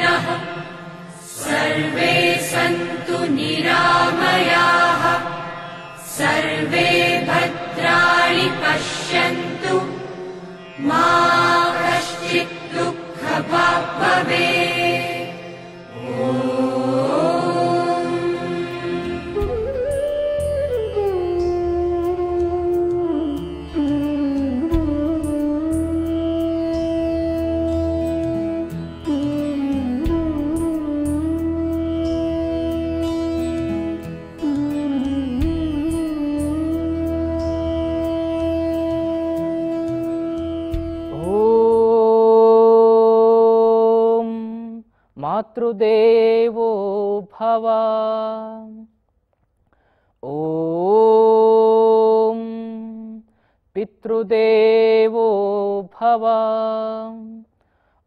नः सर्वे सन्तु निरामयाः सर्वे भद्राणि पश्यन्तु मा कश्चित् दुःखभाग् भवेत्। मातृदेवो भव। ॐ पितृदेवो भव।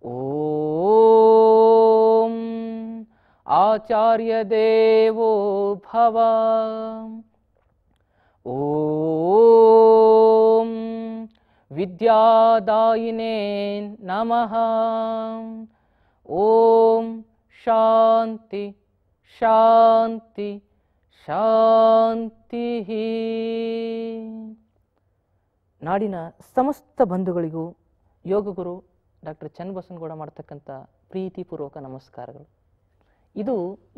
ॐ आचार्यदेवो भव। ॐ विद्यादायिने नमः। ओम शांति शांति ಶಾಂತಿ. ನಾಡಿನ ಸಮಸ್ತ ಬಂಧುಗಳಿಗೂ ಯೋಗಗುರು ಡಾಕ್ಟರ್ ಚನ್ನಬಸವನಗೌಡ ಮಾಡ್ತಕ್ಕಂಥ ಪ್ರೀತಿಪೂರ್ವಕ ನಮಸ್ಕಾರಗಳು. ಇದು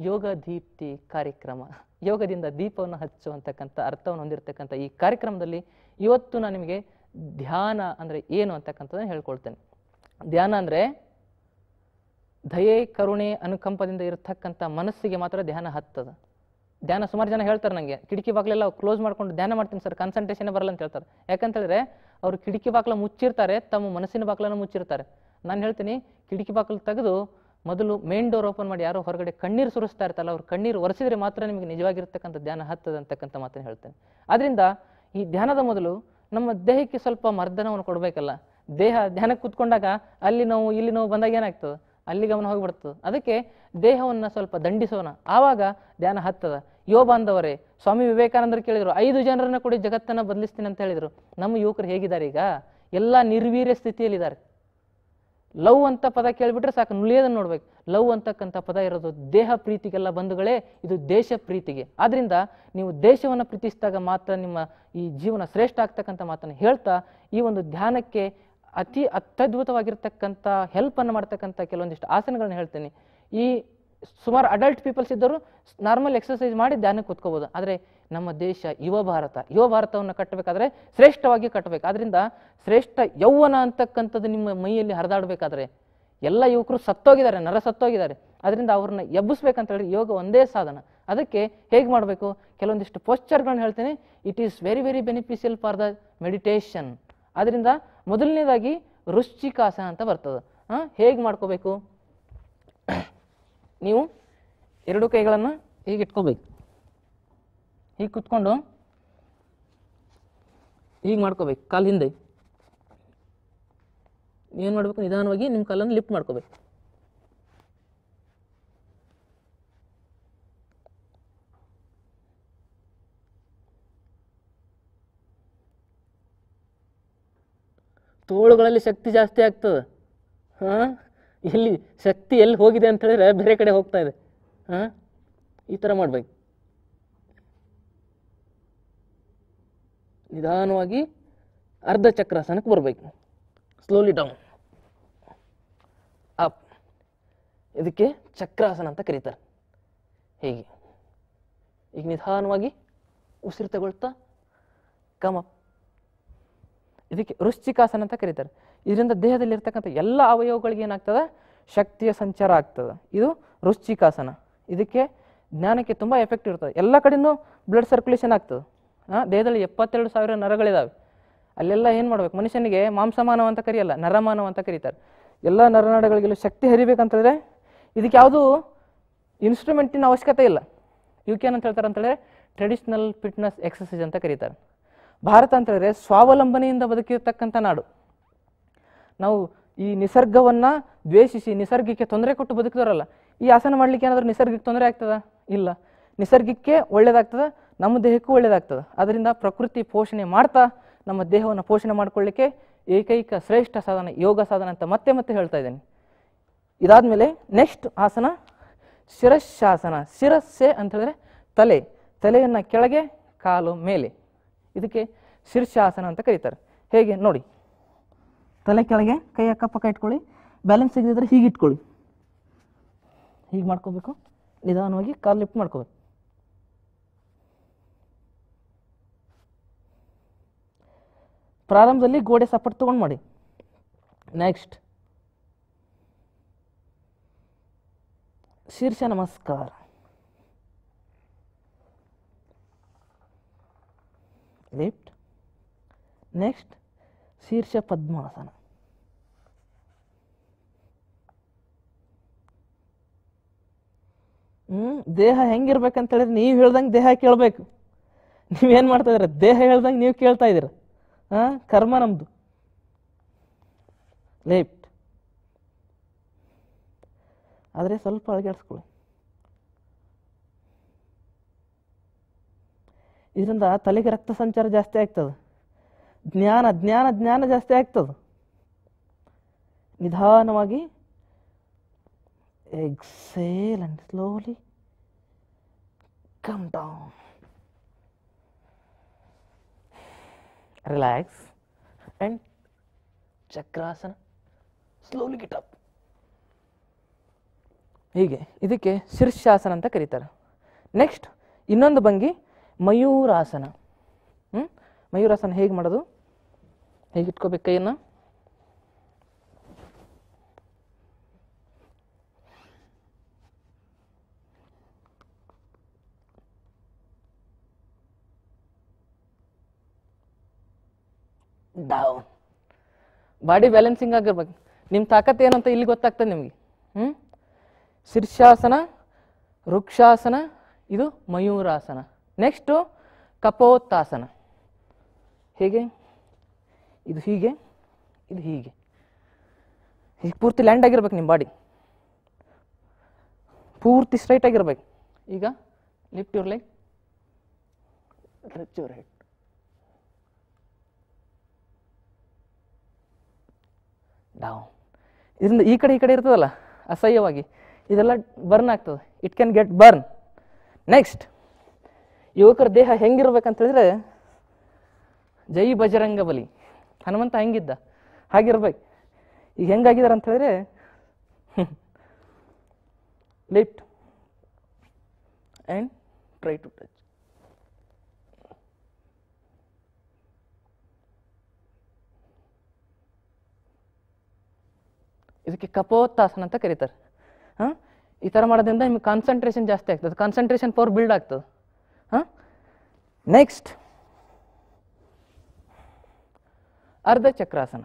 ಯೋಗ ದೀಪ್ತಿ ಕಾರ್ಯಕ್ರಮ. ಯೋಗದಿಂದ ದೀಪವನ್ನು ಹಚ್ಚುವಂತಕ್ಕಂಥ ಅರ್ಥವನ್ನು ಹೊಂದಿರತಕ್ಕಂಥ ಈ ಕಾರ್ಯಕ್ರಮದಲ್ಲಿ ಇವತ್ತು ನಾನು ನಿಮಗೆ ಧ್ಯಾನ ಅಂದರೆ ಏನು ಅಂತಕ್ಕಂಥದ್ದನ್ನು ಹೇಳ್ಕೊಳ್ತೇನೆ. ಧ್ಯಾನ ಅಂದರೆ ದಯೆ ಕರುಣೆ ಅನುಕಂಪದಿಂದ ಇರತಕ್ಕಂಥ ಮನಸ್ಸಿಗೆ ಮಾತ್ರ ಧ್ಯಾನ ಹತ್ತದ. ಧ್ಯಾನ ಸುಮಾರು ಜನ ಹೇಳ್ತಾರೆ ನನಗೆ, ಕಿಟಕಿ ಬಾಗಿಲೆಲ್ಲ ಕ್ಲೋಸ್ ಮಾಡ್ಕೊಂಡು ಧ್ಯಾನ ಮಾಡ್ತೀನಿ ಸರ್, ಕಾನ್ಸಂಟ್ರೇಷನ್ ಬರಲ್ಲ ಅಂತ ಹೇಳ್ತಾರೆ. ಯಾಕಂತೇಳಿದ್ರೆ ಅವರು ಕಿಟಕಿ ಬಾಗಿಲ ಮುಚ್ಚಿರ್ತಾರೆ, ತಮ್ಮ ಮನಸ್ಸಿನ ಬಾಗಿಲನ್ನು ಮುಚ್ಚಿರ್ತಾರೆ. ನಾನು ಹೇಳ್ತೀನಿ, ಕಿಟಕಿ ಬಾಗಿಲು ತೆಗೆದು ಮೊದಲು ಮೇನ್ ಡೋರ್ ಓಪನ್ ಮಾಡಿ ಯಾರೋ ಹೊರಗಡೆ ಕಣ್ಣೀರು ಸುರಿಸ್ತಾ ಇರ್ತಾರಲ್ಲ, ಅವ್ರು ಕಣ್ಣೀರು ಒರೆಸಿದ್ರೆ ಮಾತ್ರ ನಿಮಗೆ ನಿಜವಾಗಿರ್ತಕ್ಕಂಥ ಧ್ಯಾನ ಹತ್ತದ ಅಂತಕ್ಕಂಥ ಮಾತನ್ನು ಹೇಳ್ತೇನೆ. ಅದರಿಂದ ಈ ಧ್ಯಾನದ ಮೊದಲು ನಮ್ಮ ದೇಹಕ್ಕೆ ಸ್ವಲ್ಪ ಮರ್ದನವನ್ನು ಕೊಡಬೇಕಲ್ಲ. ದೇಹ ಧ್ಯಾನಕ್ಕೆ ಕೂತ್ಕೊಂಡಾಗ ಅಲ್ಲಿ ನೋವು ಇಲ್ಲಿ ನೋವು ಬಂದಾಗ ಏನಾಗ್ತದೆ, ಅಲ್ಲಿ ಗಮನ ಹೋಗಿಬಿಡ್ತದೆ. ಅದಕ್ಕೆ ದೇಹವನ್ನು ಸ್ವಲ್ಪ ದಂಡಿಸೋಣ, ಆವಾಗ ಧ್ಯಾನ ಹತ್ತದ. ಯೋ ಬಾಂಧವರೇ, ಸ್ವಾಮಿ ವಿವೇಕಾನಂದರು ಕೇಳಿದರು, 5 ಜನರನ್ನ ಕೂಡ ಜಗತ್ತನ್ನು ಬದಲಿಸ್ತೀನಿ ಅಂತ ಹೇಳಿದರು. ನಮ್ಮ ಯುವಕರು ಹೇಗಿದ್ದಾರೆ ಈಗ? ಎಲ್ಲ ನಿರ್ವೀರ್ಯ ಸ್ಥಿತಿಯಲ್ಲಿದ್ದಾರೆ. ಲವ್ ಅಂತ ಪದ ಕೇಳಿಬಿಟ್ರೆ ಸಾಕು, ನುಲಿಯೋದನ್ನು ನೋಡ್ಬೇಕು. ಲವ್ ಅಂತಕ್ಕಂಥ ಪದ ಇರೋದು ದೇಹ ಪ್ರೀತಿಗೆಲ್ಲ ಬಂಧುಗಳೇ, ಇದು ದೇಶ ಪ್ರೀತಿಗೆ. ಆದ್ರಿಂದ ನೀವು ದೇಶವನ್ನು ಪ್ರೀತಿಸಿದಾಗ ಮಾತ್ರ ನಿಮ್ಮ ಈ ಜೀವನ ಶ್ರೇಷ್ಠ ಆಗ್ತಕ್ಕಂಥ ಮಾತನ್ನು ಹೇಳ್ತಾ, ಈ ಒಂದು ಧ್ಯಾನಕ್ಕೆ ಅತಿ ಅತ್ಯದ್ಭುತವಾಗಿರ್ತಕ್ಕಂಥ ಹೆಲ್ಪನ್ನು ಮಾಡ್ತಕ್ಕಂಥ ಕೆಲವೊಂದಿಷ್ಟು ಆಸನಗಳನ್ನ ಹೇಳ್ತೇನೆ. ಈ ಸುಮಾರು ಅಡಲ್ಟ್ ಪೀಪಲ್ಸ್ ಇದ್ದರು ನಾರ್ಮಲ್ ಎಕ್ಸರ್ಸೈಸ್ ಮಾಡಿ ಧ್ಯಾನಕ್ಕೆ ಕೂತ್ಕೋಬೋದು. ಆದರೆ ನಮ್ಮ ದೇಶ ಯುವ ಭಾರತವನ್ನು ಕಟ್ಟಬೇಕಾದ್ರೆ ಶ್ರೇಷ್ಠವಾಗಿ ಕಟ್ಟಬೇಕು. ಆದ್ರಿಂದ ಶ್ರೇಷ್ಠ ಯೌವನ ಅಂತಕ್ಕಂಥದ್ದು ನಿಮ್ಮ ಮೈಯಲ್ಲಿ ಹರಿದಾಡಬೇಕಾದ್ರೆ ಎಲ್ಲ ಯುವಕರು ಸತ್ತೋಗಿದ್ದಾರೆ, ನರ ಸತ್ತೋಗಿದ್ದಾರೆ. ಅದರಿಂದ ಅವ್ರನ್ನ ಎಬ್ಬಿಸ್ಬೇಕಂತ ಹೇಳಿ ಯೋಗ ಒಂದೇ ಸಾಧನ. ಅದಕ್ಕೆ ಹೇಗೆ ಮಾಡಬೇಕು, ಕೆಲವೊಂದಿಷ್ಟು ಪೋಸ್ಚರ್ಗಳನ್ನ ಹೇಳ್ತೇನೆ. It is very very beneficial for the meditation. ಅದರಿಂದ ಮೊದಲನೇದಾಗಿ ವೃಶ್ಚಿಕಾಸನ ಅಂತ ಬರ್ತದೆ. ಹೇಗೆ ಮಾಡ್ಕೋಬೇಕು, ನೀವು 2 ಕೈಗಳನ್ನು ಹೀಗೆ ಇಟ್ಕೋಬೇಕು, ಹೀಗೆ ಕುತ್ಕೊಂಡು ಹೀಗೆ ಮಾಡ್ಕೋಬೇಕು. ಕಾಲು ಹಿಂದೆ ಏನು ಮಾಡಬೇಕು, ನಿಧಾನವಾಗಿ ನಿಮ್ಮ ಕಾಲನ್ನು ಲಿಫ್ಟ್ ಮಾಡ್ಕೋಬೇಕು. ತೋಳುಗಳಲ್ಲಿ ಶಕ್ತಿ ಜಾಸ್ತಿ ಆಗ್ತದೆ. ಎಲ್ಲಿ ಶಕ್ತಿ ಎಲ್ಲಿ ಹೋಗಿದೆ ಅಂತ ಹೇಳಿದ್ರೆ ಬೇರೆ ಕಡೆ ಹೋಗ್ತಾ ಇದೆ. ಈ ಥರ ಮಾಡ್ಬೇಕು. ನಿಧಾನವಾಗಿ ಅರ್ಧ ಚಕ್ರಾಸನಕ್ಕೆ ಬರಬೇಕು. Slowly down up. ಇದಕ್ಕೆ ಚಕ್ರಾಸನ ಅಂತ ಕರೀತಾರೆ. ಹೇಗೆ ಈಗ ನಿಧಾನವಾಗಿ ಉಸಿರು ತಗೊಳ್ತಾ ಕಮ್ ಅಪ್. ಇದಕ್ಕೆ ವೃಶ್ಚಿಕಾಸನ ಅಂತ ಕರೀತಾರೆ. ಇದರಿಂದ ದೇಹದಲ್ಲಿ ಇರ್ತಕ್ಕಂಥ ಎಲ್ಲ ಅವಯವಗಳಿಗೆ ಏನಾಗ್ತದೆ, ಶಕ್ತಿಯ ಸಂಚಾರ ಆಗ್ತದೆ. ಇದು ವೃಶ್ಚಿಕಾಸನ. ಇದಕ್ಕೆ ಜ್ಞಾನಕ್ಕೆ ತುಂಬ ಎಫೆಕ್ಟ್ ಇರ್ತದೆ. ಎಲ್ಲ ಕಡೆಯೂ ಬ್ಲಡ್ ಸರ್ಕ್ಯುಲೇಷನ್ ಆಗ್ತದೆ. ದೇಹದಲ್ಲಿ 72,000 ನರಗಳಿದಾವೆ. ಅಲ್ಲೆಲ್ಲ ಏನು ಮಾಡ್ಬೇಕು, ಮನುಷ್ಯನಿಗೆ ಮಾಂಸಮಾನವ ಅಂತ ಕರೆಯಲ್ಲ, ನರಮಾನವ ಅಂತ ಕರೀತಾರೆ. ಎಲ್ಲ ನರನಾಡುಗಳಿಗೆಲ್ಲ ಶಕ್ತಿ ಹರಿಬೇಕಂತಂದರೆ ಇದಕ್ಕೆ ಯಾವುದೂ ಇನ್ಸ್ಟ್ರೂಮೆಂಟಿನ ಅವಶ್ಯಕತೆ ಇಲ್ಲ. ಇವಕ್ಕೇನಂತ ಹೇಳ್ತಾರೆ ಅಂತಂದರೆ ಟ್ರೆಡಿಷ್ನಲ್ ಫಿಟ್ನೆಸ್ ಎಕ್ಸಸೈಸ್ ಅಂತ ಕರೀತಾರೆ. ಭಾರತ ಅಂತ ಹೇಳಿದ್ರೆ ಸ್ವಾವಲಂಬನೆಯಿಂದ ಬದುಕಿರ್ತಕ್ಕಂಥ ನಾಡು. ನಾವು ಈ ನಿಸರ್ಗವನ್ನು ದ್ವೇಷಿಸಿ ನಿಸರ್ಗಕ್ಕೆ ತೊಂದರೆ ಕೊಟ್ಟು ಬದುಕಿದವರಲ್ಲ. ಈ ಆಸನ ಮಾಡಲಿಕ್ಕೆ ಏನಾದರೂ ನಿಸರ್ಗಕ್ಕೆ ತೊಂದರೆ ಆಗ್ತದ? ಇಲ್ಲ. ನಿಸರ್ಗಕ್ಕೆ ಒಳ್ಳೇದಾಗ್ತದೆ, ನಮ್ಮ ದೇಹಕ್ಕೂ ಒಳ್ಳೇದಾಗ್ತದೆ. ಅದರಿಂದ ಪ್ರಕೃತಿ ಪೋಷಣೆ ಮಾಡ್ತಾ ನಮ್ಮ ದೇಹವನ್ನು ಪೋಷಣೆ ಮಾಡ್ಕೊಳ್ಳಿಕ್ಕೆ ಏಕೈಕ ಶ್ರೇಷ್ಠ ಸಾಧನ ಯೋಗ ಸಾಧನ ಅಂತ ಮತ್ತೆ ಮತ್ತೆ ಹೇಳ್ತಾ ಇದ್ದೇನೆ. ಇದಾದ್ಮೇಲೆ ನೆಕ್ಸ್ಟ್ ಆಸನ ಶಿರಶಾಸನ. ಶಿರಸ್ಸೆ ಅಂತ ಹೇಳಿದ್ರೆ ತಲೆ, ತಲೆಯನ್ನು ಕೆಳಗೆ ಕಾಲು ಮೇಲೆ, ಇದಕ್ಕೆ ಶೀರ್ಷಾಸನ ಅಂತ ಕರೀತಾರೆ. ಹೇಗೆ ನೋಡಿ, ತಲೆ ಕೆಳಗೆ ಕೈ ಅಕ್ಕಪಕ್ಕ ಇಟ್ಕೊಳ್ಳಿ, ಬ್ಯಾಲೆನ್ಸ್ ಸಿಗದಿದ್ರೆ ಹೀಗೆ ಇಟ್ಕೊಳ್ಳಿ, ಹೀಗೆ ಮಾಡ್ಕೋಬೇಕು, ನಿಧಾನವಾಗಿ ಕಾಲು ಲಿಫ್ಟ್ ಮಾಡ್ಕೋಬೇಕು. ಪ್ರಾರಂಭದಲ್ಲಿ ಗೋಡೆ ಸಪೋರ್ಟ್ ತಗೊಂಡು ಮಾಡಿ. ನೆಕ್ಸ್ಟ್ ಶೀರ್ಷ ನಮಸ್ಕಾರ. ಲಿಫ್ಟ್. ನೆಕ್ಸ್ಟ್ ಶೀರ್ಷ ಪದ್ಮಾಸನ. ದೇಹ ಹೆಂಗಿರ್ಬೇಕಂತ ಹೇಳಿದ್ರೆ ನೀವು ಹೇಳ್ದಂಗೆ ದೇಹ ಕೇಳಬೇಕು. ನೀವೇನು ಮಾಡ್ತಾ ಇದ್ದೀರ, ದೇಹ ಹೇಳ್ದಂಗೆ ನೀವು ಕೇಳ್ತಾ ಇದ್ದೀರ. ಕರ್ಮ ನಮ್ದು. ಲಿಫ್ಟ್. ಆದರೆ ಸ್ವಲ್ಪ ಅಳಗಾಡಿಸ್ಕೊಳ್ಳಿ. ಇದರಿಂದ ತಲೆಗೆ ರಕ್ತ ಸಂಚಾರ ಜಾಸ್ತಿ ಆಗ್ತದೆ, ಜ್ಞಾನ ಜ್ಞಾನ ಜ್ಞಾನ ಜಾಸ್ತಿ ಆಗ್ತದೆ. ನಿಧಾನವಾಗಿ exhale and slowly come down. Relax and chakrasana. Slowly get up. ಹೀಗೆ ಇದಕ್ಕೆ ಶೀರ್ಷಾಸನ ಅಂತ ಕರೀತಾರೆ. ನೆಕ್ಸ್ಟ್ ಇನ್ನೊಂದು ಭಂಗಿ ಮಯೂರಾಸನ. ಮಯೂರಾಸನ ಹೇಗೆ ಮಾಡೋದು, ಹೇಗೆ ಇಟ್ಕೋಬೇಕು ಕೈಯನ್ನು, ಡೌನ್. ಬಾಡಿ ಬ್ಯಾಲೆನ್ಸಿಂಗ್ ಆಗಿರ್ಬೇಕು. ನಿಮ್ಮ ತಾಕತ್ ಏನು ಅಂತ ಇಲ್ಲಿ ಗೊತ್ತಾಗ್ತದೆ ನಿಮಗೆ. ಶೀರ್ಷಾಸನ, ವೃಕ್ಷಾಸನ, ಇದು ಮಯೂರಾಸನ. ನೆಕ್ಸ್ಟು ಕಪೋತ್ತಾಸನ. ಹೇಗೆ, ಇದು ಹೀಗೆ, ಇದು ಹೀಗೆ, ಹೀಗೆ ಪೂರ್ತಿ ಲ್ಯಾಂಡ್ ಆಗಿರ್ಬೇಕು. ನಿಮ್ಮ ಬಾಡಿ ಪೂರ್ತಿ ಸ್ಟ್ರೈಟ್ ಆಗಿರ್ಬೇಕು. ಈಗ lift your leg, stretch your head. Down. ಇದರಿಂದ ಈ ಕಡೆ ಇರ್ತದಲ್ಲ ಅಸಹ್ಯವಾಗಿ, ಇದೆಲ್ಲ ಬರ್ನ್ ಆಗ್ತದೆ. It can get burn. Next ಯುವಕರ ದೇಹ ಹೆಂಗಿರ್ಬೇಕಂತ ಹೇಳಿದ್ರೆ ಜೈ ಬಜರಂಗ ಬಲಿ, ಹನುಮಂತ ಹೆಂಗಿದ್ದ ಹಾಗಿರ್ಬೇಕು. ಈಗ ಹೆಂಗಾಗಿದ್ದಾರೆ ಅಂತ ಹೇಳಿದ್ರೆ lift and try to touch. ಇದಕ್ಕೆ ಕಪೋತ್ತಾಸನ ಅಂತ ಕರೀತಾರೆ. ಈ ಥರ ಮಾಡೋದ್ರಿಂದ ನಿಮ್ಗೆ ಕಾನ್ಸಂಟ್ರೇಷನ್ ಜಾಸ್ತಿ ಆಗ್ತದೆ, ಕಾನ್ಸಂಟ್ರೇಷನ್ ಪವರ್ ಬಿಲ್ಡ್ ಆಗ್ತದೆ. ನೆಕ್ಸ್ಟ್ ಅರ್ಧ ಚಕ್ರಾಸನ.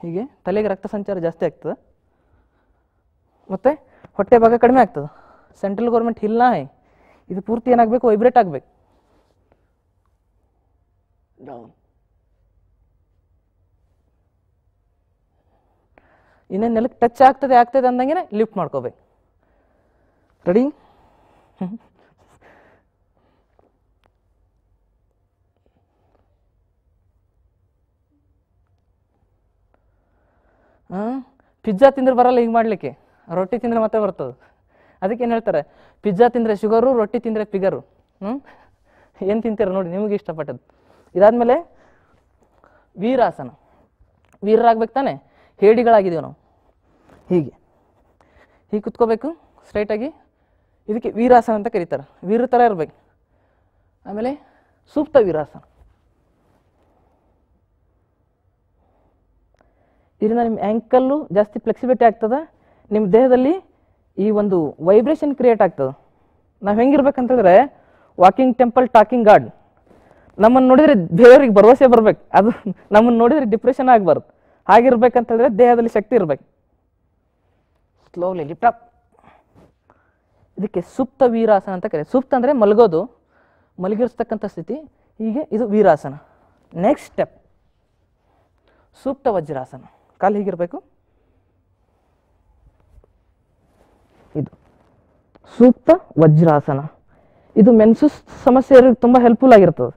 ಹೀಗೆ ತಲೆಗೆ ರಕ್ತ ಸಂಚಾರ ಜಾಸ್ತಿ ಆಗ್ತದೆ ಮತ್ತು ಹೊಟ್ಟೆ ಭಾಗ ಕಡಿಮೆ ಆಗ್ತದೆ. ಸೆಂಟ್ರಲ್ ಗೌರ್ಮೆಂಟ್ ಇಲ್ಲ, ಇದು ಪೂರ್ತಿ ಏನಾಗಬೇಕು, ವೈಬ್ರೇಟ್ ಆಗಬೇಕು. ಡೌನ್. ಇನ್ನೇನು ನೆಲಕ್ಕೆ ಟಚ್ ಆಗ್ತದೆ ಅಂದಂಗೆ ಲಿಫ್ಟ್ ಮಾಡ್ಕೋಬೇಕು. ರೆಡಿ? ಪಿಜ್ಜಾ ತಿಂದ್ರೆ ಬರಲ್ಲ ಹಿಂಗೆ ಮಾಡಲಿಕ್ಕೆ, ರೊಟ್ಟಿ ತಿಂದರೆ ಮತ್ತೆ ಬರ್ತದೆ. ಅದಕ್ಕೆ ಏನು ಹೇಳ್ತಾರೆ, ಪಿಜ್ಜಾ ತಿಂದರೆ ಶುಗರು, ರೊಟ್ಟಿ ತಿಂದರೆ ಫಿಗರು. ಏನು ತಿಂತೀರ ನೋಡಿ, ನಿಮಗೆ ಇಷ್ಟಪಟ್ಟದ್ದು. ಇದಾದಮೇಲೆ ವೀರಾಸನ. ವೀರರಾಗ್ಬೇಕು ತಾನೆ, ಹೇಡಿಗಳಾಗಿದ್ದೀವಿ ನಾವು. ಹೀಗೆ ಹೀಗೆ ಕುತ್ಕೋಬೇಕು ಸ್ಟ್ರೈಟಾಗಿ. ಇದಕ್ಕೆ ವೀರಾಸನ ಅಂತ ಕರೀತಾರೆ. ವೀರ ಥರ ಇರಬೇಕು. ಆಮೇಲೆ ಸೂಕ್ತ ವೀರಾಸನ. ಇದರಿಂದ ನಿಮ್ಮ ಆ್ಯಂಕಲ್ಲು ಜಾಸ್ತಿ ಫ್ಲೆಕ್ಸಿಬಿಲಿಟಿ ಆಗ್ತದೆ. ನಿಮ್ಮ ದೇಹದಲ್ಲಿ ಈ ಒಂದು ವೈಬ್ರೇಷನ್ ಕ್ರಿಯೇಟ್ ಆಗ್ತದೆ. ನಾವು ಹೆಂಗಿರ್ಬೇಕಂತಂದರೆ ವಾಕಿಂಗ್ ಟೆಂಪಲ್ ಟಾಕಿಂಗ್ ಗಾಡ್. ನಮ್ಮನ್ನು ನೋಡಿದರೆ ಬೇರೆಯವ್ರಿಗೆ ಭರವಸೆ ಬರ್ಬೇಕು, ಅದು ನಮ್ಮನ್ನು ನೋಡಿದರೆ ಡಿಪ್ರೆಷನ್ ಆಗಬಾರ್ದು. ಹಾಗಿರ್ಬೇಕಂತಂದರೆ ದೇಹದಲ್ಲಿ ಶಕ್ತಿ ಇರಬೇಕು. Slowly lift up. ಇದಕ್ಕೆ ಸುಪ್ತ ವೀರಾಸನ ಅಂತ ಕರೀತಾರೆ. ಸುಪ್ತ ಅಂದರೆ ಮಲಗೋದು, ಮಲಗಿರ್ತಕ್ಕಂಥ ಸ್ಥಿತಿ. ಹೀಗೆ ಇದು ವೀರಾಸನ. ನೆಕ್ಸ್ಟ್ ಸ್ಟೆಪ್ ಸೂಕ್ತ ವಜ್ರಾಸನ. ಕಾಲು ಹೀಗಿರಬೇಕು. ಇದು ಸೂಕ್ತ ವಜ್ರಾಸನ. ಇದು ಮೆನ್ಸಸ್ ಸಮಸ್ಯೆ ತುಂಬ ಹೆಲ್ಪ್ಫುಲ್ ಆಗಿರ್ತದೆ.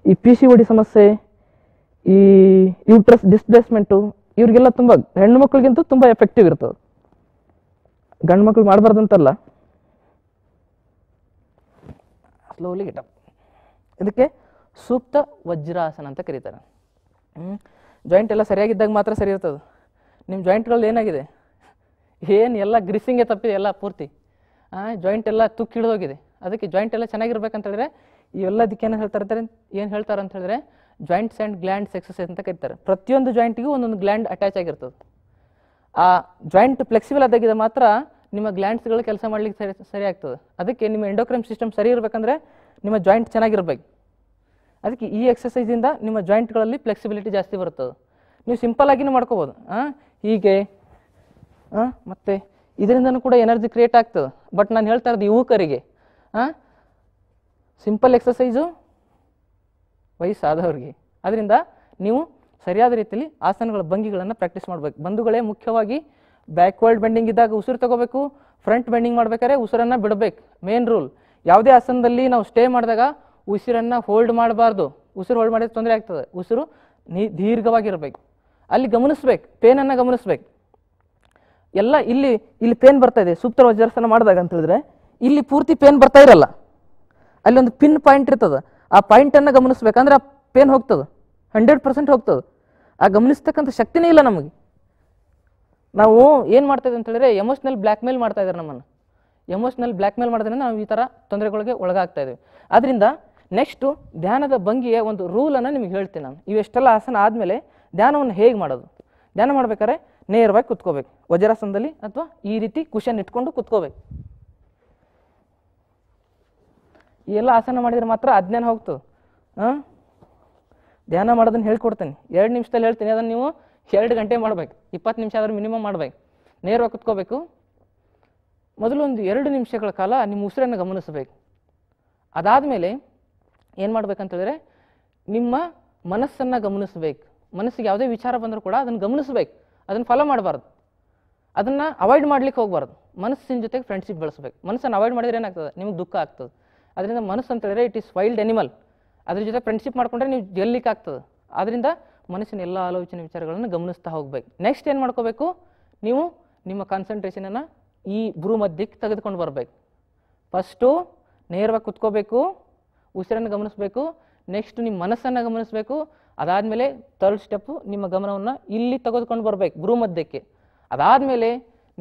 ಈ PCOD ಸಮಸ್ಯೆ, ಈ ಯೂಟ್ರಸ್ ಡಿಸ್ಪ್ಲೇಸ್ಮೆಂಟು, ಇವ್ರಿಗೆಲ್ಲ ತುಂಬ ಹೆಣ್ಣು ಮಕ್ಳಿಗಿಂತೂ ತುಂಬ ಎಫೆಕ್ಟಿವ್ ಇರ್ತದೆ. ಗಂಡು ಮಕ್ಳು ಮಾಡಬಾರ್ದಂತಲ್ಲ. Slowly getup. ಇದಕ್ಕೆ ಸೂಕ್ತ ವಜ್ರಾಸನ ಅಂತ ಕರೀತಾರೆ. ಜಾಯಿಂಟ್ ಎಲ್ಲ ಸರಿಯಾಗಿದ್ದಾಗ ಮಾತ್ರ ಸರಿ ಇರ್ತದೆ. ನಿಮ್ಮ ಜಾಯಿಂಟ್ಗಳಲ್ಲಿ ಏನಾಗಿದೆ, ಏನು ಎಲ್ಲ ಗ್ರಿಸ್ಸಿಂಗೇ ತಪ್ಪಿದೆ ಎಲ್ಲ ಪೂರ್ತಿ. ಜಾಯಿಂಟ್ ಎಲ್ಲ ತುಕ್ಕು ಹಿಡಿದೋಗಿದೆ. ಅದಕ್ಕೆ ಜಾಯಿಂಟ್ ಎಲ್ಲ ಚೆನ್ನಾಗಿರ್ಬೇಕಂತ ಹೇಳಿದ್ರೆ ಇವೆಲ್ಲದಕ್ಕೆ ಏನು ಹೇಳ್ತಾರೆ ಅಂತ ಹೇಳಿದ್ರೆ ಜಾಯಿಂಟ್ಸ್ ಆ್ಯಂಡ್ ಗ್ಲ್ಯಾಂಡ್ಸ್ ಎಕ್ಸಸೈಸ್ ಅಂತ ಕರೀತಾರೆ. ಪ್ರತಿಯೊಂದು ಜಾಯಿಂಟಿಗೂ ಒಂದೊಂದು ಗ್ಲ್ಯಾಂಡ್ ಅಟ್ಯಾಚ್ ಆಗಿರ್ತದೆ. ಆ ಜಾಯಿಂಟ್ ಫ್ಲೆಕ್ಸಿಬಲ್ ಆದಾಗಿದೆ ಮಾತ್ರ ನಿಮ್ಮ ಗ್ಲ್ಯಾಂಡ್ಸ್ಗಳು ಕೆಲಸ ಮಾಡ್ಲಿಕ್ಕೆ ಸರಿ ಆಗ್ತದೆ. ಅದಕ್ಕೆ ನಿಮ್ಮ ಎಂಡೋಕ್ರೈನ್ ಸಿಸ್ಟಮ್ ಸರಿ ಇರಬೇಕಂದ್ರೆ ನಿಮ್ಮ ಜಾಯಿಂಟ್ ಚೆನ್ನಾಗಿರ್ಬೇಕು. ಅದಕ್ಕೆ ಈ ಎಕ್ಸಸೈಸಿಂದ ನಿಮ್ಮ ಜಾಯಿಂಟ್ಗಳಲ್ಲಿ ಫ್ಲೆಕ್ಸಿಬಿಲಿಟಿ ಜಾಸ್ತಿ ಬರ್ತದೆ. ನೀವು ಸಿಂಪಲ್ ಆಗಿನೂ ಮಾಡ್ಕೋಬೋದು. ಹೀಗೆ ಮತ್ತು ಇದರಿಂದನೂ ಕೂಡ ಎನರ್ಜಿ ಕ್ರಿಯೇಟ್ ಆಗ್ತದೆ. ಬಟ್ ನಾನು ಹೇಳ್ತಾ ಇರೋದು ಯುವಕರಿಗೆ ಸಿಂಪಲ್ ಎಕ್ಸಸೈಸು ವಯಸ್ಸಾದವ್ರಿಗೆ. ಅದರಿಂದ ನೀವು ಸರಿಯಾದ ರೀತಿಯಲ್ಲಿ ಆಸನಗಳ ಭಂಗಿಗಳನ್ನು ಪ್ರಾಕ್ಟೀಸ್ ಮಾಡಬೇಕು. ಬಂಧುಗಳೇ, ಮುಖ್ಯವಾಗಿ ಬ್ಯಾಕ್ವರ್ಡ್ ಬೆಂಡಿಂಗ್ ಇದ್ದಾಗ ಉಸಿರು ತಗೋಬೇಕು. ಫ್ರಂಟ್ ಬೆಂಡಿಂಗ್ ಮಾಡ್ಬೇಕಾದ್ರೆ ಉಸಿರನ್ನು ಬಿಡಬೇಕು. Main rule. ಯಾವುದೇ ಆಸನದಲ್ಲಿ ನಾವು ಸ್ಟೇ ಮಾಡಿದಾಗ ಉಸಿರನ್ನು ಹೋಲ್ಡ್ ಮಾಡಬಾರ್ದು. ಉಸಿರು ಹೋಲ್ಡ್ ಮಾಡಿದ್ರೆ ತೊಂದರೆ ಆಗ್ತದೆ. ಉಸಿರು ದೀರ್ಘವಾಗಿರಬೇಕು. ಅಲ್ಲಿ ಗಮನಿಸ್ಬೇಕು, ಪೇನನ್ನು ಗಮನಿಸ್ಬೇಕು. ಎಲ್ಲ ಇಲ್ಲಿ ಪೇನ್ ಬರ್ತಾ ಇದೆ ಸೂಕ್ತ ವಜ್ರಾಸನ ಮಾಡಿದಾಗ ಅಂತ ಹೇಳಿದ್ರೆ ಇಲ್ಲಿ ಪೂರ್ತಿ ಪೇನ್ ಬರ್ತಾ ಇರಲ್ಲ. ಅಲ್ಲಿ ಒಂದು ಪಿನ್ ಪಾಯಿಂಟ್ ಇರ್ತದೆ. ಆ ಪಾಯಿಂಟನ್ನು ಗಮನಿಸ್ಬೇಕಂದ್ರೆ ಆ ಪೇನ್ ಹೋಗ್ತದೆ, 100% ಹೋಗ್ತದೆ. ಆ ಗಮನಿಸ್ತಕ್ಕಂಥ ಶಕ್ತಿನೇ ಇಲ್ಲ ನಮಗೆ. ನಾವು ಏನು ಮಾಡ್ತಾ ಇದ್ದೀವಿ ಅಂತ ಹೇಳಿದ್ರೆ ಎಮೋಷ್ನಲ್ ಬ್ಲ್ಯಾಕ್ ಮೇಲ್ ಮಾಡ್ತಾ ಇದ್ದಾರೆ ನಮ್ಮನ್ನು. ಎಮೋಷ್ನಲ್ ಬ್ಲ್ಯಾಕ್ ಮೇಲ್ ಮಾಡೋದ್ರಿಂದ ನಾವು ಈ ಥರ ತೊಂದರೆಗಳಿಗೆ ಒಳಗಾಗ್ತಾ ಇದ್ದೀವಿ. ಆದ್ದರಿಂದ ನೆಕ್ಸ್ಟು ಧ್ಯಾನದ ಭಂಗಿಯ ಒಂದು ರೂಲನ್ನು ನಿಮಗೆ ಹೇಳ್ತೀನಿ ನಾನು. ಇವೆಷ್ಟೆಲ್ಲ ಆಸನ ಆದಮೇಲೆ ಧ್ಯಾನವನ್ನು ಹೇಗೆ ಮಾಡೋದು. ಧ್ಯಾನ ಮಾಡ್ಬೇಕಾದ್ರೆ ನೇರವಾಗಿ ಕುತ್ಕೋಬೇಕು ವಜ್ರಾಸನದಲ್ಲಿ, ಅಥವಾ ಈ ರೀತಿ ಕುಶನ್ ಇಟ್ಕೊಂಡು ಕುತ್ಕೋಬೇಕು. ಈ ಎಲ್ಲ ಆಸನ ಮಾಡಿದರೆ ಮಾತ್ರ ಅಜ್ಞಾನ ಹೋಗ್ತದೆ. ಧ್ಯಾನ ಮಾಡೋದನ್ನು ಹೇಳ್ಕೊಡ್ತೀನಿ. 2 ನಿಮಿಷದಲ್ಲಿ ಹೇಳ್ತೀನಿ. ಅದನ್ನು ನೀವು 2 ಗಂಟೆ ಮಾಡಬೇಕು. 20 ನಿಮಿಷ ಆದರೂ ಮಿನಿಮಮ್ ಮಾಡಬೇಕು. ನೇರವಾಗಿ ಕುತ್ಕೋಬೇಕು. ಮೊದಲು ಒಂದು 2 ನಿಮಿಷಗಳ ಕಾಲ ನಿಮ್ಮ ಉಸಿರನ್ನು ಗಮನಿಸಬೇಕು. ಅದಾದಮೇಲೆ ಏನು ಮಾಡ್ಬೇಕಂತ ಹೇಳಿದ್ರೆ ನಿಮ್ಮ ಮನಸ್ಸನ್ನು ಗಮನಿಸಬೇಕು. ಮನಸ್ಸಿಗೆ ಯಾವುದೇ ವಿಚಾರ ಬಂದರೂ ಕೂಡ ಅದನ್ನು ಗಮನಿಸಬೇಕು. ಅದನ್ನು ಫಾಲೋ ಮಾಡಬಾರ್ದು. ಅದನ್ನು ಅವಾಯ್ಡ್ ಮಾಡ್ಲಿಕ್ಕೆ ಹೋಗಬಾರ್ದು. ಮನಸ್ಸಿನ ಜೊತೆಗೆ ಫ್ರೆಂಡ್ಶಿಪ್ ಬೆಳೆಸಬೇಕು. ಮನಸ್ಸನ್ನು ಅವಾಯ್ಡ್ ಮಾಡಿದ್ರೆ ಏನಾಗ್ತದೆ, ನಿಮಗೆ ದುಃಖ ಆಗ್ತದೆ. ಅದರಿಂದ ಮನಸ್ಸು ಅಂತ ಹೇಳಿದ್ರೆ ಇಟ್ ಈಸ್ ವೈಲ್ಡ್ ಅನಿಮಲ್. ಅದ್ರ ಜೊತೆ ಫ್ರೆಂಡ್ಶಿಪ್ ಮಾಡ್ಕೊಂಡ್ರೆ ನೀವು ಗೆಲ್ಲಿಕ್ಕೆ ಆಗ್ತದೆ. ಆದ್ದರಿಂದ ಮನಸ್ಸಿನ ಎಲ್ಲ ಆಲೋಚನೆ ವಿಚಾರಗಳನ್ನು ಗಮನಿಸ್ತಾ ಹೋಗ್ಬೇಕು. ನೆಕ್ಸ್ಟ್ ಏನು ಮಾಡ್ಕೋಬೇಕು, ನೀವು ನಿಮ್ಮ ಕಾನ್ಸಂಟ್ರೇಷನನ್ನು ಈ ಭ್ರೂ ಮಧ್ಯಕ್ಕೆ ತೆಗೆದುಕೊಂಡು ಬರಬೇಕು. ಫಸ್ಟು ನೇರವಾಗಿ ಕುತ್ಕೋಬೇಕು, ಉಸಿರನ್ನು ಗಮನಿಸಬೇಕು. ನೆಕ್ಸ್ಟ್ ನಿಮ್ಮ ಮನಸ್ಸನ್ನು ಗಮನಿಸಬೇಕು. ಅದಾದಮೇಲೆ 3rd ಸ್ಟೆಪ್ಪು ನಿಮ್ಮ ಗಮನವನ್ನು ಇಲ್ಲಿ ತೆಗೆದುಕೊಂಡು ಬರಬೇಕು ಭ್ರೂ ಮಧ್ಯಕ್ಕೆ. ಅದಾದಮೇಲೆ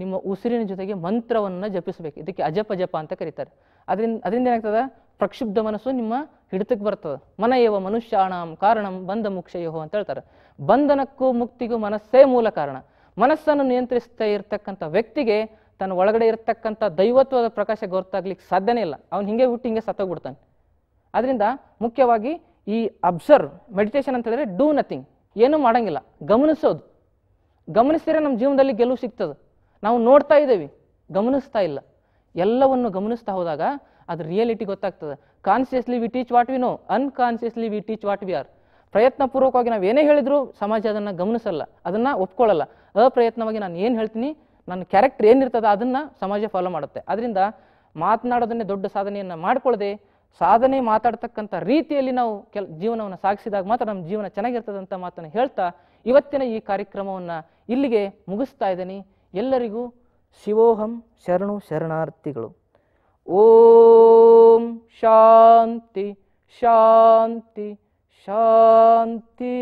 ನಿಮ್ಮ ಉಸಿರಿನ ಜೊತೆಗೆ ಮಂತ್ರವನ್ನು ಜಪಿಸಬೇಕು. ಇದಕ್ಕೆ ಅಜಪ ಜಪ ಅಂತ ಕರೀತಾರೆ. ಅದರಿಂದ ಏನಾಗ್ತದೆ, ಪ್ರಕ್ಷುಬ್ಧ ಮನಸ್ಸು ನಿಮ್ಮ ಹಿಡಿತಕ್ಕೆ ಬರ್ತದೆ. ಮನಯೇವ ಮನುಷ್ಯಾಣಂ ಕಾರಣಂ ಬಂಧ ಮುಕ್ಷಯೋ ಅಂತ ಹೇಳ್ತಾರೆ. ಬಂಧನಕ್ಕೂ ಮುಕ್ತಿಗೂ ಮನಸ್ಸೇ ಮೂಲ ಕಾರಣ. ಮನಸ್ಸನ್ನು ನಿಯಂತ್ರಿಸ್ತಾ ಇರ್ತಕ್ಕಂಥ ವ್ಯಕ್ತಿಗೆ ತನ್ನ ಒಳಗಡೆ ಇರತಕ್ಕಂಥ ದೈವತ್ವದ ಪ್ರಕಾಶ ಗೊತ್ತಾಗ್ಲಿಕ್ಕೆ ಸಾಧ್ಯನೇ ಇಲ್ಲ. ಅವ್ನು ಹಿಂಗೆ ಹುಟ್ಟು ಹಿಂಗೆ ಸತ್ತೋಗ್ಬಿಡ್ತಾನೆ. ಅದರಿಂದ ಮುಖ್ಯವಾಗಿ ಈ ಅಬ್ಸರ್ವ್ ಮೆಡಿಟೇಷನ್ ಅಂತ ಹೇಳಿದ್ರೆ ಡೂ ನಥಿಂಗ್, ಏನೂ ಮಾಡೋಂಗಿಲ್ಲ, ಗಮನಿಸೋದು. ಗಮನಿಸಿದ್ರೆ ನಮ್ಮ ಜೀವನದಲ್ಲಿ ಗೆಲುವು ಸಿಗ್ತದೆ. ನಾವು ನೋಡ್ತಾ ಇದ್ದೇವೆ, ಗಮನಿಸ್ತಾ ಇಲ್ಲ. ಎಲ್ಲವನ್ನು ಗಮನಿಸ್ತಾ ಹೋದಾಗ ಅದು ರಿಯಾಲಿಟಿ ಗೊತ್ತಾಗ್ತದೆ. Consciously we teach what we know, unconsciously we teach what we are. ಪ್ರಯತ್ನಪೂರ್ವಕವಾಗಿ ನಾವು ಏನೇ ಹೇಳಿದ್ರು ಸಮಾಜ ಅದನ್ನು ಗಮನಿಸಲ್ಲ, ಅದನ್ನು ಒಪ್ಕೊಳ್ಳಲ್ಲ. ಅಪ್ರಯತ್ನವಾಗಿ ನಾನು ಏನು ಹೇಳ್ತೀನಿ, ನನ್ನ ಕ್ಯಾರೆಕ್ಟರ್ ಏನಿರ್ತದೆ ಅದನ್ನು ಸಮಾಜ ಫಾಲೋ ಮಾಡುತ್ತೆ. ಅದರಿಂದ ಮಾತನಾಡೋದನ್ನೇ ದೊಡ್ಡ ಸಾಧನೆಯನ್ನು ಮಾಡಿಕೊಳ್ಳದೆ ಸಾಧನೆ ಮಾತಾಡ್ತಕ್ಕಂಥ ರೀತಿಯಲ್ಲಿ ನಾವು ಜೀವನವನ್ನು ಸಾಗಿಸಿದಾಗ ಮಾತ್ರ ನಮ್ಮ ಜೀವನ ಚೆನ್ನಾಗಿರ್ತದೆ ಅಂತ ಮಾತನ್ನು ಹೇಳ್ತಾ ಇವತ್ತಿನ ಈ ಕಾರ್ಯಕ್ರಮವನ್ನು ಇಲ್ಲಿಗೆ ಮುಗಿಸ್ತಾ ಇದ್ದೀನಿ. ಎಲ್ಲರಿಗೂ ಶಿವೋಹಂ ಶರಣು ಶರಣಾರ್ಥಿಗಳು. ಓಂ ಶಾಂತಿ ಶಾಂತಿ ಶಾಂತಿ.